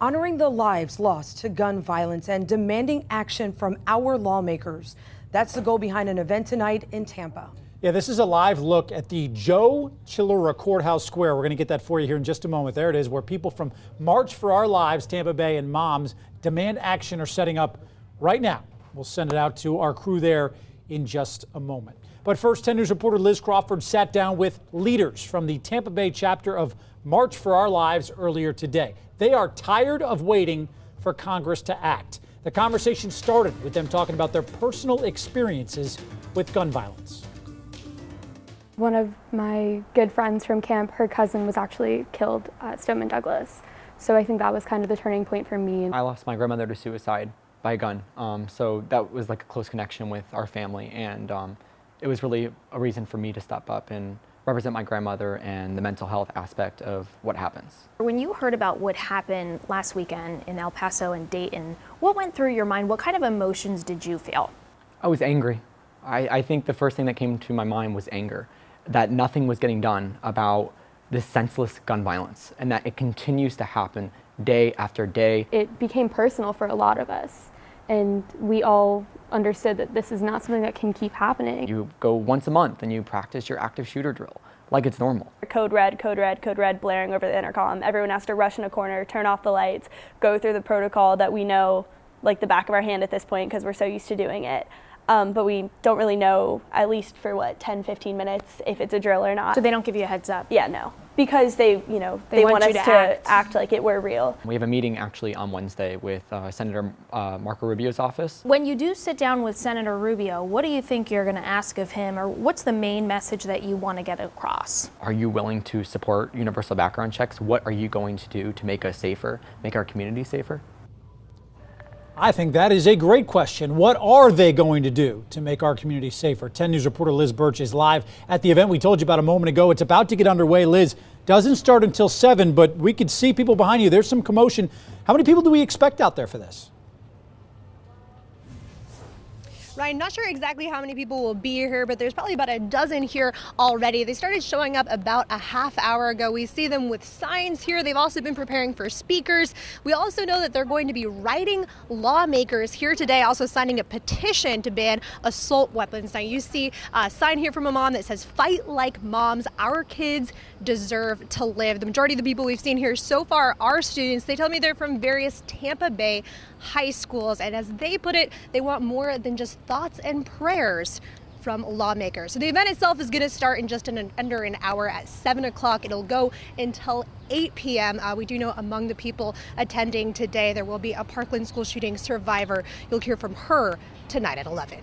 honoring the lives lost to gun violence and demanding action from our lawmakers. That's the goal behind an event tonight in Tampa. Yeah, this is a live look at the Joe Chilura Courthouse Square. We're going to get that for you here in just a moment. There it is, where people from March for Our Lives, Tampa Bay, and Moms Demand Action are setting up right now. We'll send it out to our crew there in just a moment. But first, 10 News reporter Liz Crawford sat down with leaders from the Tampa Bay chapter of March for Our Lives earlier today. They are tired of waiting for Congress to act. The conversation started with them talking about their personal experiences with gun violence. One of my good friends from camp, her cousin was actually killed at Stoneman Douglas. So I think that was kind of the turning point for me. I lost my grandmother to suicide by a gun. So that was like a close connection with our family. And it was really a reason for me to step up and represent my grandmother and the mental health aspect of what happens. When you heard about what happened last weekend in El Paso and Dayton, what went through your mind? What kind of emotions did you feel? I was angry. I think the first thing that came to my mind was anger, that nothing was getting done about this senseless gun violence and that it continues to happen day after day. It became personal for a lot of us, and we all understood that this is not something that can keep happening. You go once a month and you practice your active shooter drill like it's normal. Code red, code red, code red blaring over the intercom. Everyone has to rush in a corner, turn off the lights, go through the protocol that we know like the back of our hand at this point because we're so used to doing it. But we don't really know, at least for 10, 15 minutes, if it's a drill or not. So they don't give you a heads up? Yeah, no. Because they want us to act like it were real. We have a meeting actually on Wednesday with Senator Marco Rubio's office. When you do sit down with Senator Rubio, what do you think you're going to ask of him, or what's the main message that you want to get across? Are you willing to support universal background checks? What are you going to do to make us safer, make our community safer? I think that is a great question. What are they going to do to make our community safer? 10 News reporter Liz Birch is live at the event we told you about a moment ago. It's about to get underway. Liz, doesn't start until 7, but we could see people behind you. There's some commotion. How many people do we expect out there for this? Ryan, not sure exactly how many people will be here, but there's probably about a dozen here already. They started showing up about a half hour ago. We see them with signs here. They've also been preparing for speakers. We also know that they're going to be writing lawmakers here today, also signing a petition to ban assault weapons. Now you see a sign here from a mom that says, "Fight like moms. Our kids deserve to live." The majority of the people we've seen here so far are students. They tell me they're from various Tampa Bay high schools. And as they put it, they want more than just thoughts and prayers from lawmakers. So the event itself is going to start in just under an hour at 7 o'clock. It'll go until 8 p.m. We do know among the people attending today, there will be a Parkland school shooting survivor. You'll hear from her tonight at 11.